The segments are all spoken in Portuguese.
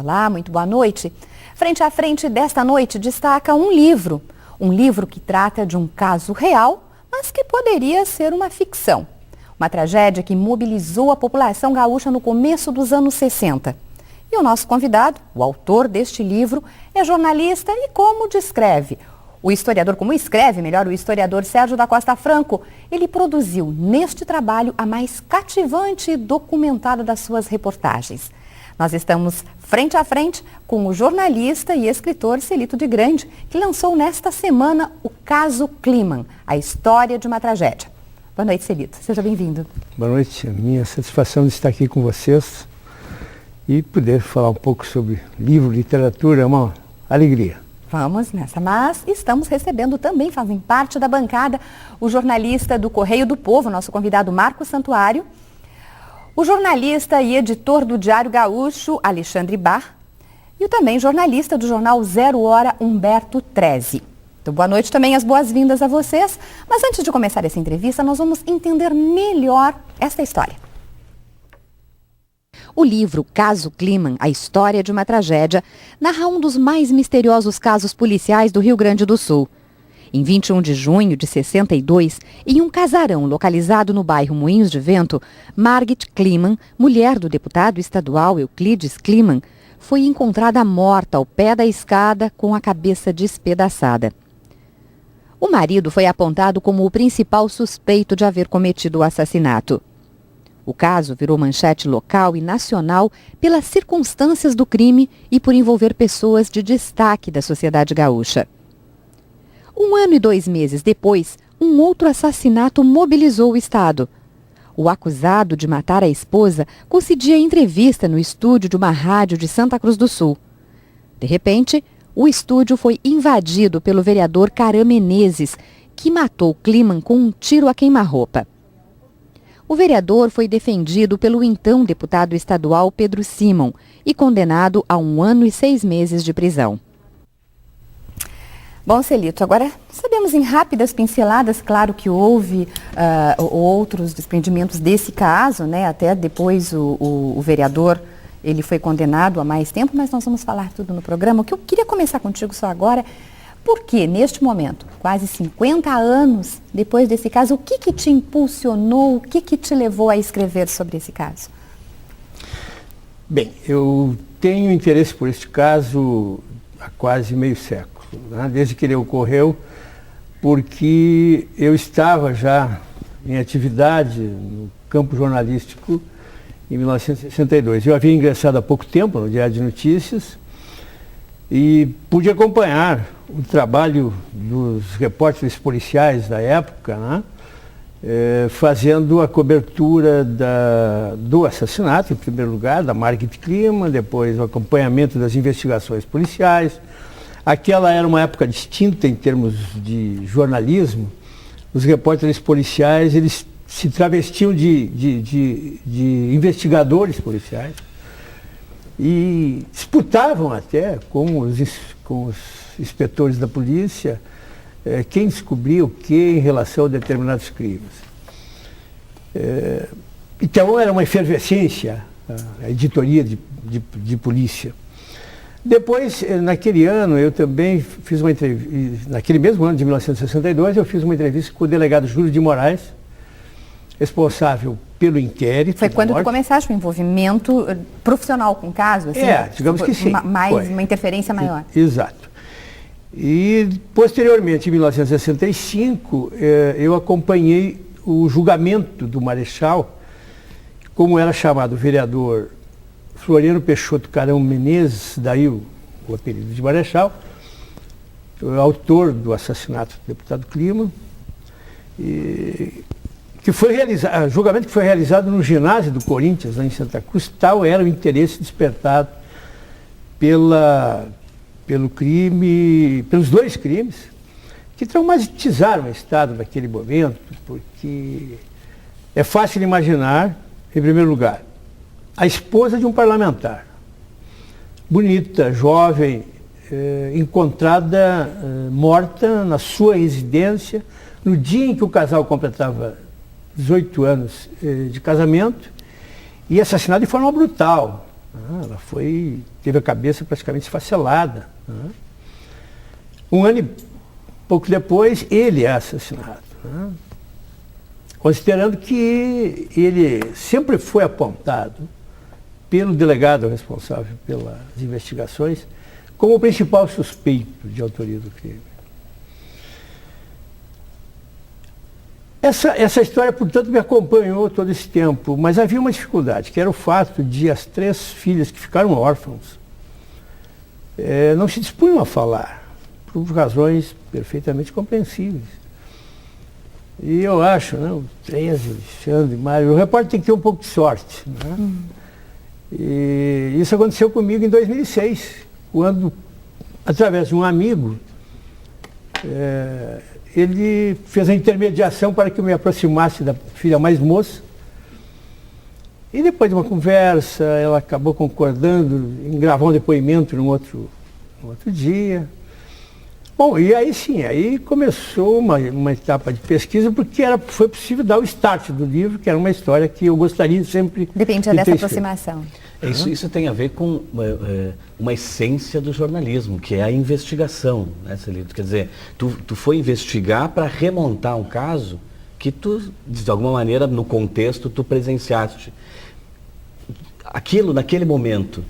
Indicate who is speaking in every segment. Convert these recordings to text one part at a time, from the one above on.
Speaker 1: Olá, muito boa noite. Frente a frente desta noite destaca um livro que trata de um caso real, mas que poderia ser uma ficção. Uma tragédia que mobilizou a população gaúcha no começo dos anos 60. E o nosso convidado, o autor deste livro, é jornalista e como escreve o historiador Sérgio da Costa Franco. Ele produziu neste trabalho a mais cativante e documentada das suas reportagens. Nós estamos frente a frente com o jornalista e escritor Celito de Grande, que lançou nesta semana o caso Kliman, a história de uma tragédia. Boa noite, Celito. Seja bem-vindo.
Speaker 2: Boa noite. A minha satisfação de estar aqui com vocês e poder falar um pouco sobre livro, literatura, é uma alegria.
Speaker 1: Vamos nessa, mas estamos recebendo também, fazem parte da bancada, o jornalista do Correio do Povo, nosso convidado Marcos Santuário, o jornalista e editor do Diário Gaúcho, Alexandre Bar, e o também jornalista do jornal Zero Hora, Humberto Treze. Então, boa noite também, as boas-vindas a vocês. Mas antes de começar essa entrevista, nós vamos entender melhor esta história. O livro Caso Kliman, a história de uma tragédia, narra um dos mais misteriosos casos policiais do Rio Grande do Sul. Em 21 de junho de 62, em um casarão localizado no bairro Moinhos de Vento, Margit Kliman, mulher do deputado estadual Euclides Kliman, foi encontrada morta ao pé da escada com a cabeça despedaçada. O marido foi apontado como o principal suspeito de haver cometido o assassinato. O caso virou manchete local e nacional pelas circunstâncias do crime e por envolver pessoas de destaque da sociedade gaúcha. 1 ano e 2 meses depois, um outro assassinato mobilizou o Estado. O acusado de matar a esposa concedia entrevista no estúdio de uma rádio de Santa Cruz do Sul. De repente, o estúdio foi invadido pelo vereador Caram Menezes, que matou Kliman com um tiro a queima-roupa. O vereador foi defendido pelo então deputado estadual Pedro Simon e condenado a 1 ano e 6 meses de prisão. Bom, Celito, agora sabemos em rápidas pinceladas, claro que houve outros desprendimentos desse caso, né? Até depois o vereador ele foi condenado a mais tempo, mas nós vamos falar tudo no programa. O que eu queria começar contigo só agora, por que neste momento, quase 50 anos depois desse caso, o que te impulsionou, o que te levou a escrever sobre esse caso?
Speaker 2: Bem, eu tenho interesse por este caso há quase meio século, né? Desde que ele ocorreu, porque eu estava já em atividade no campo jornalístico em 1962. Eu havia ingressado há pouco tempo no Diário de Notícias e pude acompanhar o trabalho dos repórteres policiais da época, né? Fazendo a cobertura do assassinato, em primeiro lugar, da Margit Kliman, depois o acompanhamento das investigações policiais. Aquela era uma época distinta em termos de jornalismo. Os repórteres policiais, eles se travestiam de investigadores policiais e disputavam até com os inspetores da polícia quem descobria o que em relação a determinados crimes. Então era uma efervescência a editoria de polícia. Depois, naquele ano, eu também fiz uma entrevista, naquele mesmo ano de 1962, eu fiz uma entrevista com o delegado Júlio de Moraes, responsável pelo inquérito.
Speaker 1: Foi quando tu começaste o envolvimento profissional com o caso? Assim,
Speaker 2: digamos que sim.
Speaker 1: Uma interferência maior.
Speaker 2: Exato. E, posteriormente, em 1965, eu acompanhei o julgamento do Marechal, como era chamado o vereador Floriano Peixoto Caram Menezes, daí o apelido de Marechal, o autor do assassinato do deputado Kliman, julgamento que foi realizado no ginásio do Corinthians, lá em Santa Cruz. Tal era o interesse despertado pelo crime, pelos 2 crimes, que traumatizaram o Estado naquele momento, porque é fácil imaginar, em primeiro lugar, a esposa de um parlamentar, bonita, jovem, encontrada morta na sua residência, no dia em que o casal completava 18 anos de casamento, e assassinada de forma brutal. Ela teve a cabeça praticamente esfacelada. Um ano e pouco depois, ele é assassinado. Considerando que ele sempre foi apontado pelo delegado responsável pelas investigações como o principal suspeito de autoria do crime. Essa história, portanto, me acompanhou todo esse tempo, mas havia uma dificuldade, que era o fato de as 3 filhas que ficaram órfãos não se dispunham a falar, por razões perfeitamente compreensíveis. E eu acho, né, o 13, Alexandre, Mário, o repórter tem que ter um pouco de sorte. Né? E isso aconteceu comigo em 2006, quando, através de um amigo, ele fez a intermediação para que eu me aproximasse da filha mais moça. E depois de uma conversa, ela acabou concordando em gravar um depoimento num outro dia. Bom, e aí sim, aí começou uma etapa de pesquisa, porque foi possível dar o start do livro, que era uma história que eu gostaria sempre
Speaker 1: Dependia
Speaker 2: de
Speaker 1: dessa
Speaker 2: ter
Speaker 1: aproximação.
Speaker 3: Isso tem a ver com uma essência do jornalismo, que é a investigação, né, Celito? Quer dizer, tu foi investigar para remontar um caso que tu, de alguma maneira, no contexto, tu presenciaste. Aquilo, naquele momento,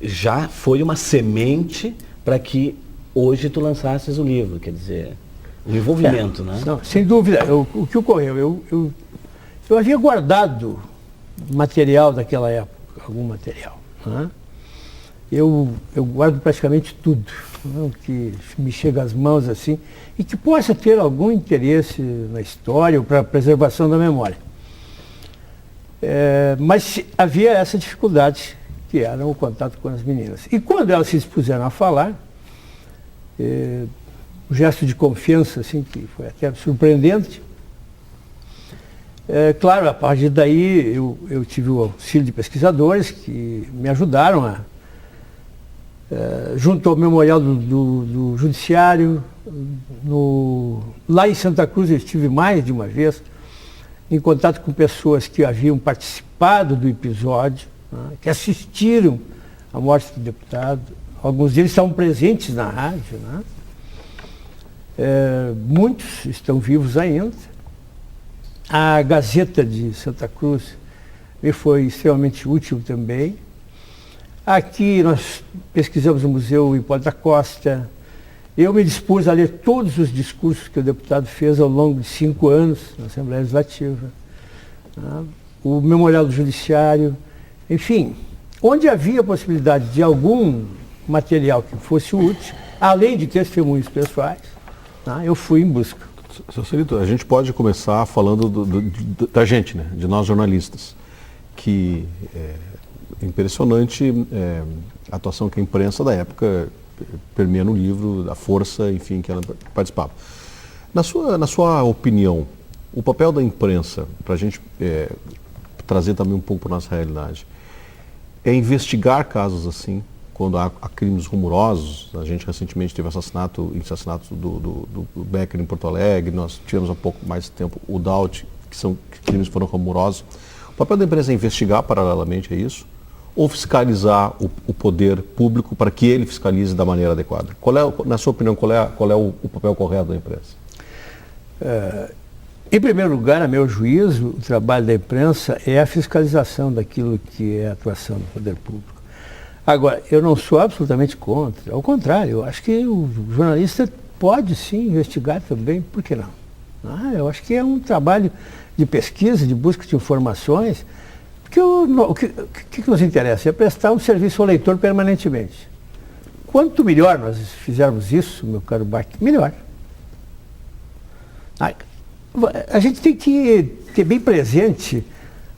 Speaker 3: já foi uma semente para que hoje tu lançasses o livro, quer dizer, o envolvimento, né?
Speaker 2: Não, sem dúvida. O que ocorreu? Eu havia guardado material daquela época, algum material. Né? Eu guardo praticamente tudo, né, o que me chega às mãos assim, e que possa ter algum interesse na história ou para a preservação da memória. Mas havia essa dificuldade, que era o contato com as meninas. E quando elas se dispuseram a falar, um gesto de confiança, assim, que foi até surpreendente. Claro, a partir daí eu tive o auxílio de pesquisadores que me ajudaram junto ao Memorial do Judiciário. Lá em Santa Cruz eu estive mais de uma vez em contato com pessoas que haviam participado do episódio, né, que assistiram à morte do deputado. Alguns deles estavam presentes na rádio, né? Muitos estão vivos ainda. A Gazeta de Santa Cruz me foi extremamente útil também. Aqui nós pesquisamos no Museu Hipólito da Costa. Eu me dispus a ler todos os discursos que o deputado fez ao longo de 5 anos na Assembleia Legislativa. Né? O Memorial do Judiciário. Enfim, onde havia a possibilidade de algum material que fosse útil, além de testemunhos pessoais, né, eu fui em busca.
Speaker 4: Seu Celito, a gente pode começar falando da gente, né, de nós jornalistas, que é impressionante a atuação que a imprensa da época permeia no livro, a força, enfim, que ela participava. Na sua opinião, o papel da imprensa, para a gente trazer também um pouco para a nossa realidade, é investigar casos assim, quando há crimes rumorosos. A gente recentemente teve assassinato do Becker em Porto Alegre, nós tivemos há pouco mais de tempo o Daut, que crimes foram rumorosos. O papel da imprensa é investigar paralelamente a isso, ou fiscalizar o poder público para que ele fiscalize da maneira adequada? Na sua opinião, qual é o papel correto da imprensa?
Speaker 2: Em primeiro lugar, a meu juízo, o trabalho da imprensa é a fiscalização daquilo que é a atuação do poder público. Agora, eu não sou absolutamente contra, ao contrário, eu acho que o jornalista pode sim investigar também, por que não? Eu acho que é um trabalho de pesquisa, de busca de informações, porque o que nos interessa é prestar um serviço ao leitor permanentemente. Quanto melhor nós fizermos isso, meu caro Bach, melhor. A gente tem que ter bem presente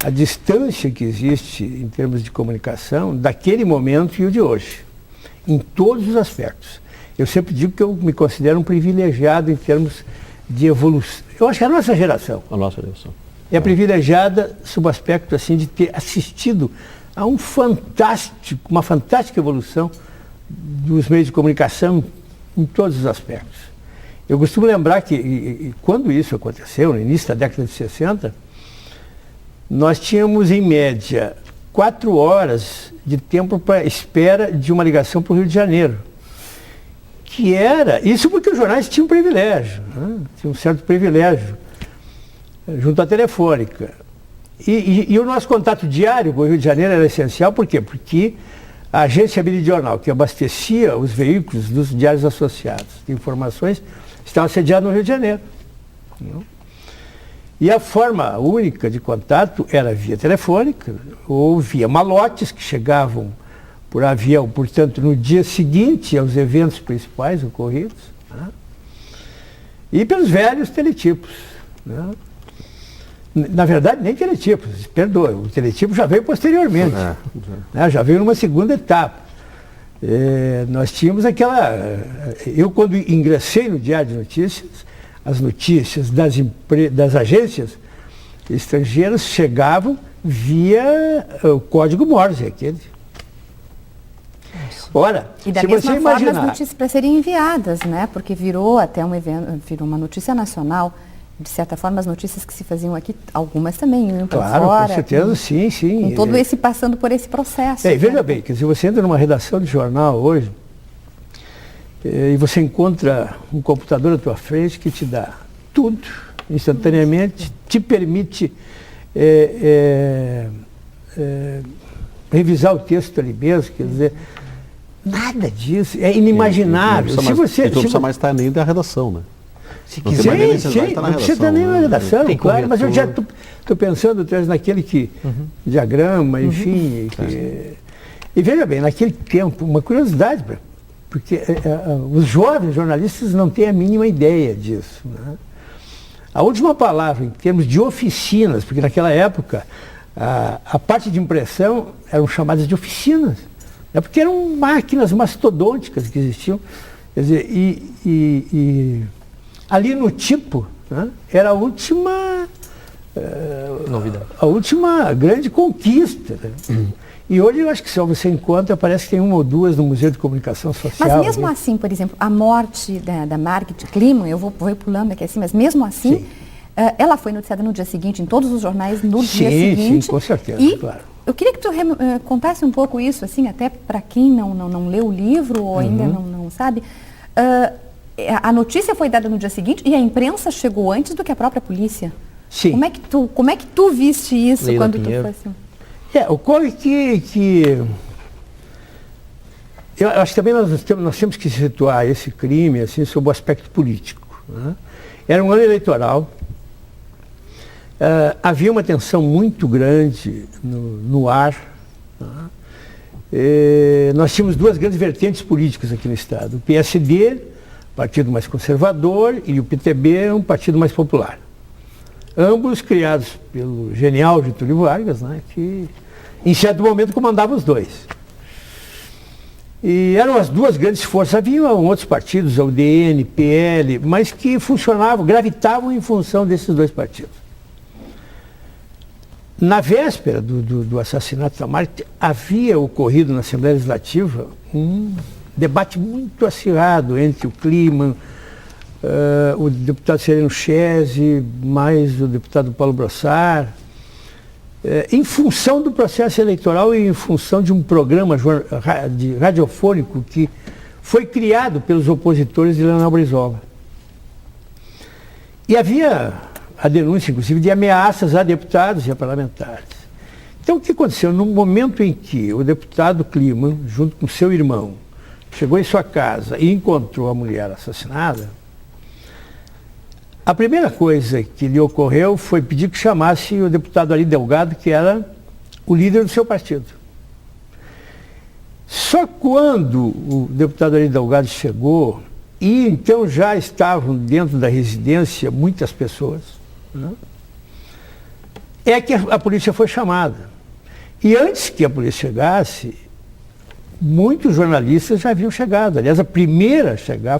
Speaker 2: a distância que existe em termos de comunicação daquele momento e o de hoje, em todos os aspectos. Eu sempre digo que eu me considero um privilegiado em termos de evolução. Eu acho que a nossa geração é privilegiada sob o aspecto assim, de ter assistido a uma fantástica evolução dos meios de comunicação em todos os aspectos. Eu costumo lembrar que quando isso aconteceu, no início da década de 60, nós tínhamos, em média, 4 horas de tempo para espera de uma ligação para o Rio de Janeiro. Que era, isso porque os jornais tinham privilégio, né? Tinham um certo privilégio junto à telefônica. E o nosso contato diário com o Rio de Janeiro era essencial, por quê? Porque a agência meridional, que abastecia os veículos dos diários associados de informações, estava sediada no Rio de Janeiro. Não? E a forma única de contato era via telefônica ou via malotes que chegavam por avião, portanto, no dia seguinte aos eventos principais ocorridos, né? E pelos velhos teletipos. Né? Na verdade, nem teletipos, perdoa, o teletipo já veio posteriormente, né? Já veio numa segunda etapa. Nós tínhamos aquela... Eu, quando ingressei no Diário de Notícias, as notícias das agências estrangeiras chegavam via o código Morse, aquele. Ora,
Speaker 1: e da
Speaker 2: se
Speaker 1: mesma
Speaker 2: você
Speaker 1: forma
Speaker 2: imaginar...
Speaker 1: as notícias para serem enviadas, né? Porque virou até um evento, virou uma notícia nacional. De certa forma, as notícias que se faziam aqui, algumas também iam para fora.
Speaker 2: Claro, com certeza, sim, sim.
Speaker 1: Com todo esse, passando por esse processo.
Speaker 2: E veja bem, que se você entra numa redação de jornal hoje, e você encontra um computador à tua frente que te dá tudo, instantaneamente, te permite revisar o texto ali mesmo, quer dizer, nada disso, é inimaginável.
Speaker 4: Não precisa mais estar nem da redação, né?
Speaker 2: Se quiser, não precisa estar nem na redação, claro, mas eu já estou pensando naquele diagrama, enfim. E veja bem, naquele tempo, uma curiosidade, porque os jovens jornalistas não têm a mínima ideia disso. Né? A última palavra, em termos de oficinas, porque naquela época a parte de impressão eram chamadas de oficinas, né? Porque eram máquinas mastodônticas que existiam. Quer dizer, ali no tipo, né, era a última
Speaker 5: novidade,
Speaker 2: a última grande conquista. Né? E hoje eu acho que só você encontra, parece que tem uma ou duas no Museu de Comunicação Social.
Speaker 1: Mas mesmo assim, por exemplo, a morte da Margit Kliman, eu vou pulando aqui assim, mas mesmo assim, ela foi noticiada no dia seguinte, em todos os jornais no dia seguinte.
Speaker 2: Sim, com certeza,
Speaker 1: e
Speaker 2: claro.
Speaker 1: Eu queria que tu contasse um pouco isso, assim, até para quem não leu o livro ou ainda não sabe. A notícia foi dada no dia seguinte e a imprensa chegou antes do que a própria polícia.
Speaker 2: Sim.
Speaker 1: Como é que tu viste isso
Speaker 5: Leila
Speaker 1: quando
Speaker 5: Pinheiro.
Speaker 1: tu foi assim?
Speaker 2: Ocorre que eu acho que também nós temos que situar esse crime assim, sob o aspecto político. Né? Era um ano eleitoral, havia uma tensão muito grande no ar. Né? Nós tínhamos duas grandes vertentes políticas aqui no Estado. O PSD, partido mais conservador, e o PTB, um partido mais popular. Ambos criados pelo genial Getúlio Vargas, né, que em certo momento comandava os dois. E eram as duas grandes forças. Havia outros partidos, a UDN, PL, mas que funcionavam, gravitavam em função desses dois partidos. Na véspera do assassinato da Margit, havia ocorrido na Assembleia Legislativa um debate muito acirrado entre o Kliman, o deputado Sereno Chese, mais o deputado Paulo Brossard, em função do processo eleitoral e em função de um programa radiofônico que foi criado pelos opositores de Leonel Brizola. E havia a denúncia, inclusive, de ameaças a deputados e a parlamentares. Então, o que aconteceu? No momento em que o deputado Kliman, junto com seu irmão, chegou em sua casa e encontrou a mulher assassinada, a primeira coisa que lhe ocorreu foi pedir que chamasse o deputado Ari Delgado, que era o líder do seu partido. Só quando o deputado Ari Delgado chegou, e então já estavam dentro da residência muitas pessoas, né, é que a polícia foi chamada. E antes que a polícia chegasse, muitos jornalistas já haviam chegado. Aliás, a primeira a chegar